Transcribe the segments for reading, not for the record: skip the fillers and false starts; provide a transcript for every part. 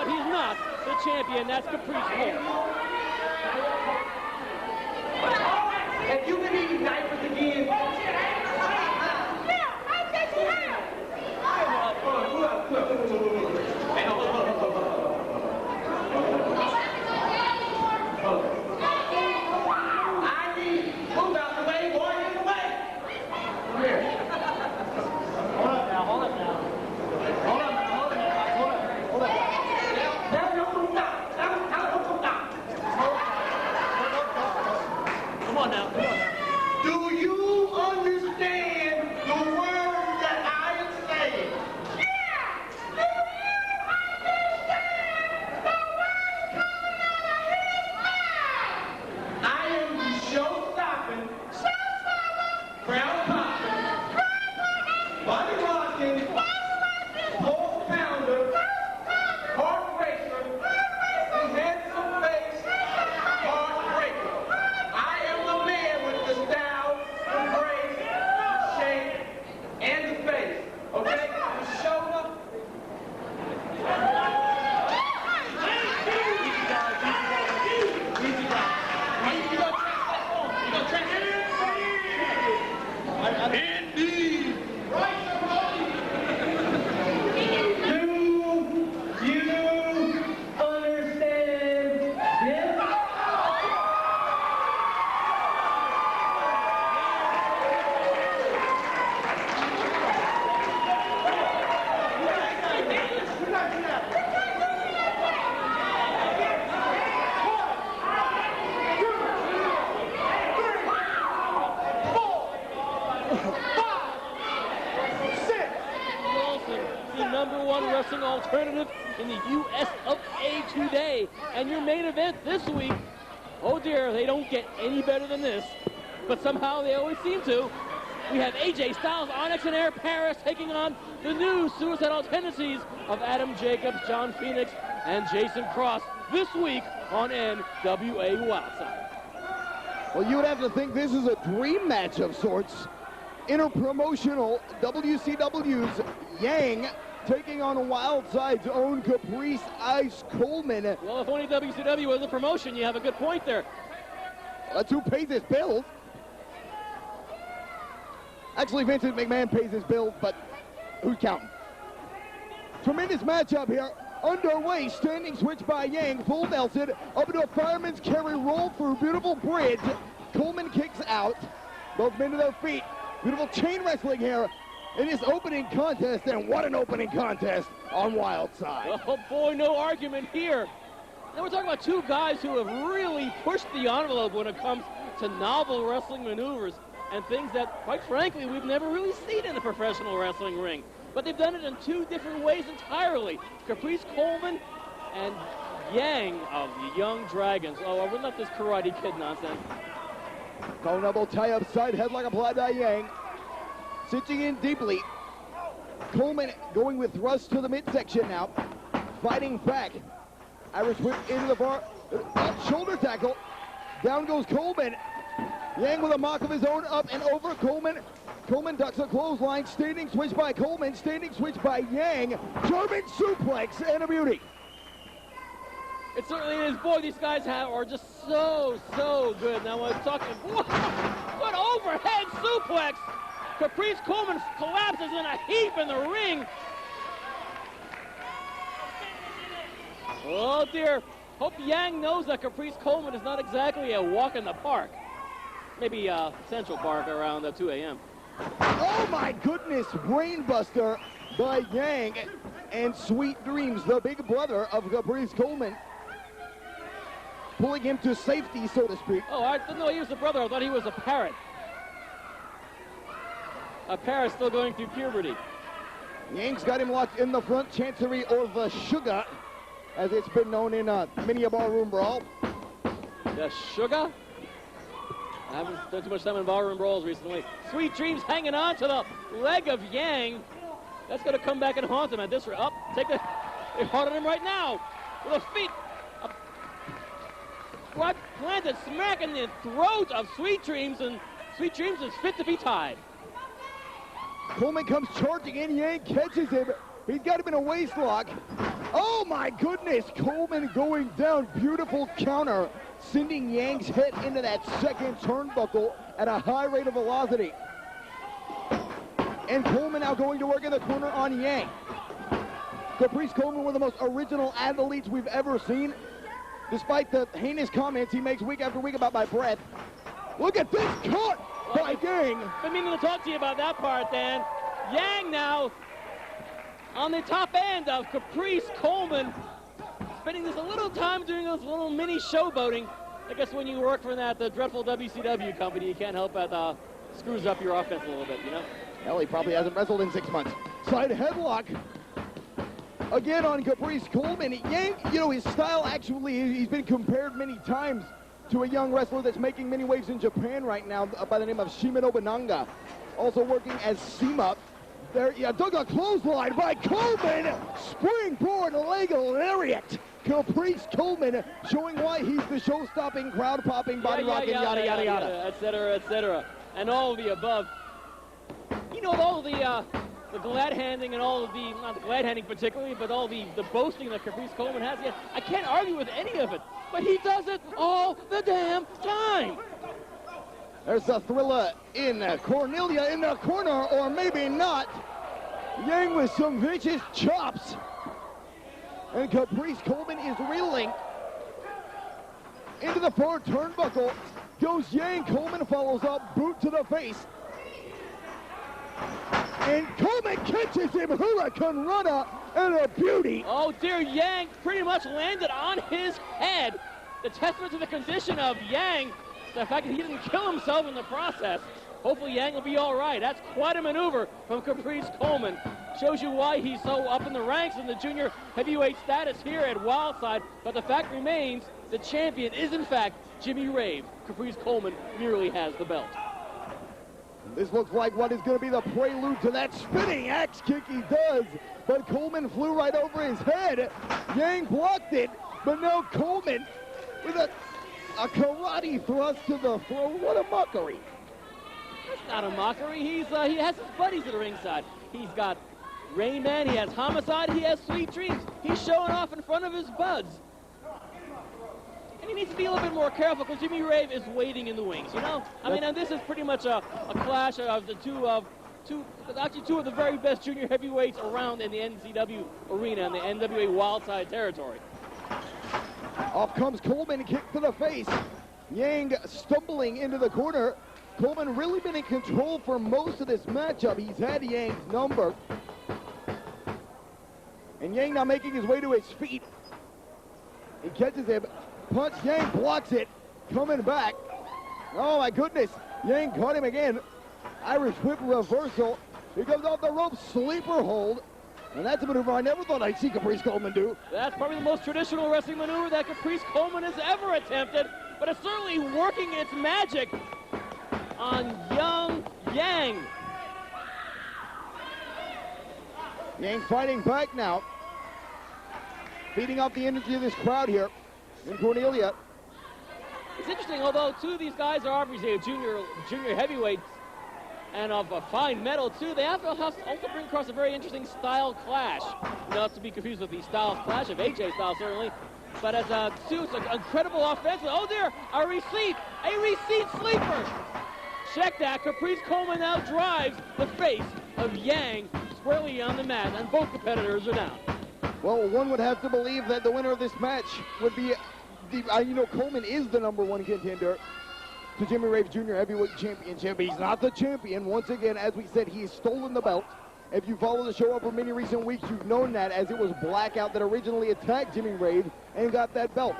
but he's not the champion. That's Caprice Coleman. If you can eat diapers again. Alternative in the US of A today. And your main event this week, oh dear, they don't get any better than this, but somehow they always seem to. We have AJ Styles, Onyx and Air Paris taking on the new suicidal tendencies of Adam Jacobs, John Phoenix, and Jason Cross this week on NWA Wildside. Well, you would have to think this is a dream match of sorts. Interpromotional WCW's Yang taking on Wildside's own Caprice Ice Coleman. Well, if only WCW was a promotion, you have a good point there. That's who pays his bills. Actually, Vincent McMahon pays his bills, but who's counting? Tremendous matchup here. Underway, standing switch by Yang, full Nelson, up into a fireman's carry, roll through, beautiful bridge. Coleman kicks out, both men to their feet. Beautiful chain wrestling here in this opening contest, and what an opening contest on Wildside. Oh boy, no argument here. Now we're talking about two guys who have really pushed the envelope when it comes to novel wrestling maneuvers and things that, quite frankly, we've never really seen in a professional wrestling ring. But they've done it in two different ways entirely. Caprice Coleman and Yang of the Young Dragons. Oh, I would not this Karate Kid nonsense. Cone elbow tie-up side headlock applied by Yang. Cinching in deeply. Coleman going with thrust to the midsection now. Fighting back. Irish whip into the bar. Shoulder tackle. Down goes Coleman. Yang with a mock of his own, up and over. Coleman ducks a clothesline. Standing switch by Coleman. Standing switch by Yang. German suplex and a beauty. It certainly is. Boy, these guys are just so good. Now I'm talking, what overhead suplex. Caprice Coleman collapses in a heap in the ring. Oh dear. Hope Yang knows that Caprice Coleman is not exactly a walk in the park. Maybe Central Park around 2 a.m. Oh my goodness, brainbuster by Yang, and Sweet Dreams, the big brother of Caprice Coleman, pulling him to safety, so to speak. Oh, I didn't know he was the brother. I thought he was a parrot. A parrot still going through puberty. Yang's got him locked in the front chancery, or the sugar, as it's been known in many a ballroom brawl. The sugar? I haven't done too much time in ballroom brawls recently. Sweet Dreams hanging on to the leg of Yang. That's going to come back and haunt him at this rate. Up, take the, they haunted him right now with the feet. Squat planted smack in the throat of Sweet Dreams, and Sweet Dreams is fit to be tied. Coleman comes charging in. Yang catches him. He's got him in a waist lock. Oh my goodness, Coleman going down, beautiful counter, sending Yang's head into that second turnbuckle at a high rate of velocity. And Coleman now going to work in the corner on Yang. Caprice Coleman, one of the most original athletes we've ever seen, despite the heinous comments he makes week after week about my breath. Look at this cut by Yang. I've been meaning to talk to you about that part, Dan. Yang now on the top end of Caprice Coleman, spending this a little time doing this little mini showboating. I guess when you work for that dreadful WCW company, you can't help but screws up your offense a little bit, you know? Hell, he probably hasn't wrestled in 6 months. Side headlock. Again on Caprice Coleman. Yang, you know, his style actually, he's been compared many times to a young wrestler that's making many waves in Japan right now by the name of Shima Nobunanga. Also working as Sima. There, yeah, dug a clothesline by Coleman. Springboard leg lariat. Caprice Coleman showing why he's the show-stopping, crowd-popping, body-rocking, yada, yada, yada. Et cetera, and all of the above. You know, all the glad-handing and all of the, not the glad-handing particularly, but all the boasting that Caprice Coleman has, yeah, I can't argue with any of it, but he does it all the damn time. There's a thriller in Cornelia in the corner, or maybe not. Yang with some vicious chops. And Caprice Coleman is reeling. Into the far turnbuckle goes Yang. Coleman follows up, boot to the face. And Coleman catches him, Hurricane Rana, and a beauty. Oh dear, Yang pretty much landed on his head. The testament to the condition of Yang, the fact that he didn't kill himself in the process. Hopefully Yang will be all right. That's quite a maneuver from Caprice Coleman. Shows you why he's so up in the ranks in the junior heavyweight status here at Wildside. But the fact remains, the champion is in fact Jimmy Rave. Caprice Coleman merely has the belt. This looks like what is going to be the prelude to that spinning axe kick he does. But Coleman flew right over his head. Yang blocked it, but now Coleman with a karate thrust to the throat. What a mockery. That's not a mockery. He has his buddies at the ringside. He's got Rainman, he has Homicide, he has Sweet Dreams. He's showing off in front of his buds. And he needs to be a little bit more careful because Jimmy Rave is waiting in the wings, you know? I mean, and this is pretty much a clash of the two of the very best junior heavyweights around in the NCW arena, in the NWA Wildside territory. Off comes Coleman, kick to the face. Yang stumbling into the corner. Coleman really been in control for most of this matchup. He's had Yang's number. And Yang now making his way to his feet. He catches him. Punch, Yang blocks it. Coming back. Oh my goodness. Yang caught him again. Irish whip reversal. He comes off the rope, sleeper hold. And that's a maneuver I never thought I'd see Caprice Coleman do. That's probably the most traditional wrestling maneuver that Caprice Coleman has ever attempted. But it's certainly working its magic on young Yang. Yang fighting back now. Feeding off the energy of this crowd here in Cornelia. It's interesting, although two of these guys are obviously junior heavyweights and of a fine metal too, they have to also bring across a very interesting style clash. Not to be confused with the Styles clash of AJ Styles certainly, but as two incredible offensive. Oh dear, a receipt sleeper. Check that, Caprice Coleman now drives the face of Yang squarely on the mat, and both competitors are down. Well, one would have to believe that the winner of this match would be, Coleman is the #1 contender to Jimmy Rave's Junior Heavyweight Championship. He's not the champion. Once again, as we said, he's stolen the belt. If you follow the show over many recent weeks, you've known that, as it was Blackout that originally attacked Jimmy Rave and got that belt.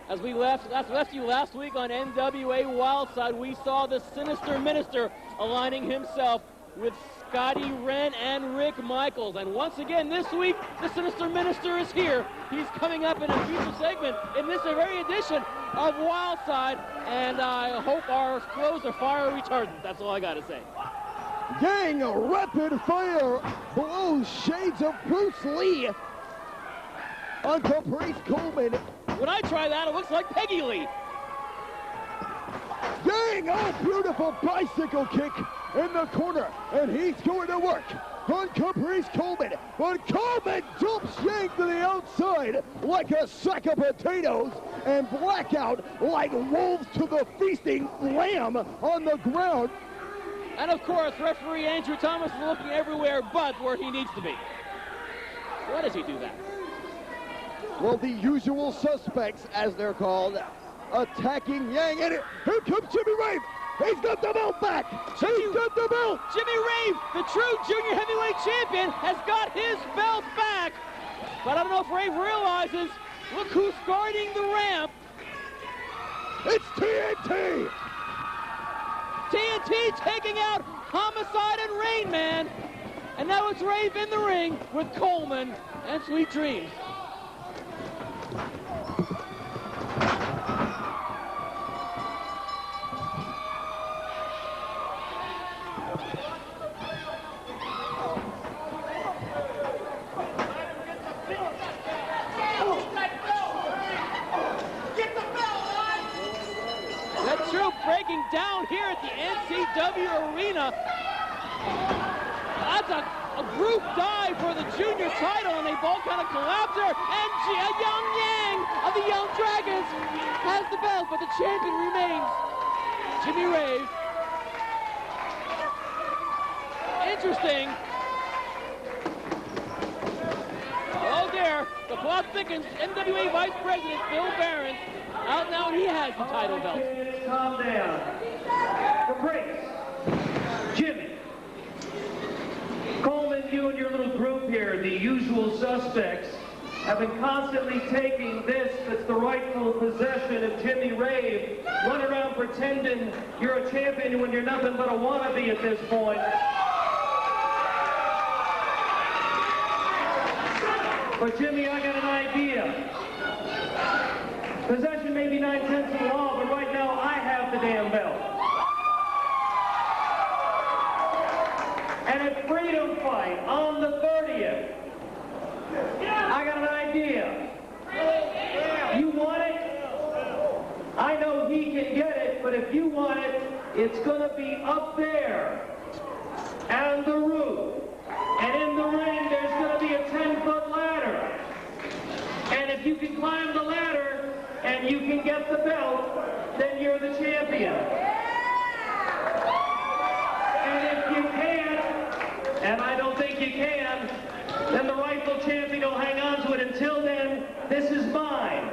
As we left you last week on NWA Wildside, we saw the Sinister Minister aligning himself with Scotty Wren and Rick Michaels. And once again this week, the Sinister Minister is here. He's coming up in a future segment in this very edition of Wildside. And I hope our clothes are fire retardant. That's all I got to say. Yang rapid fire blows shades of Bruce Lee on Caprice Coleman. When I try that, it looks like Peggy Lee. Yang, oh, beautiful bicycle kick in the corner, and he's going to work on Caprice Coleman. But Coleman jumps shank to the outside like a sack of potatoes and blackout like wolves to the feasting lamb on the ground. And of course, referee Andrew Thomas is looking everywhere but where he needs to be. Why does he do that? Well, the usual suspects, as they're called, attacking Yang. And here comes Jimmy Rave. He's got the belt back. He's got the belt. Jimmy Rave, the true junior heavyweight champion, has got his belt back. But I don't know if Rave realizes, look who's guarding the ramp. It's TNT. TNT taking out Homicide and Rainman. And now it's Rave in the ring with Coleman and Sweet Dreams. That's true, breaking down here at the NCW Arena. That's a group dive for the junior title, and they both kind of collapse there. And Young Yang of the Young Dragons has the belt, but the champion remains Jimmy Rave. Interesting. Oh dear, the plot thickens. NWA Vice President Bill Behrens out now, and he has the title belt. Calm down. Caprice, Jimmy, Coleman, you and your little group here, the usual suspects, have been constantly taking this that's the rightful possession of Jimmy Rave, run around pretending you're a champion when you're nothing but a wannabe at this point. But Jimmy, I got an idea. Possession may be 9/10 of the law, but right now I have the damn belt. And at Freedom Fight on the 30th, I got an idea. You want it? I know he can get it, but if you want it, it's going to be up there and the roof. And in the ring, there's going to be a 10-foot ladder. And if you can climb the ladder and you can get the belt, then you're the champion. And if you can't, and I don't think you can, then the rightful champion will hang on to it. Until then, this is mine.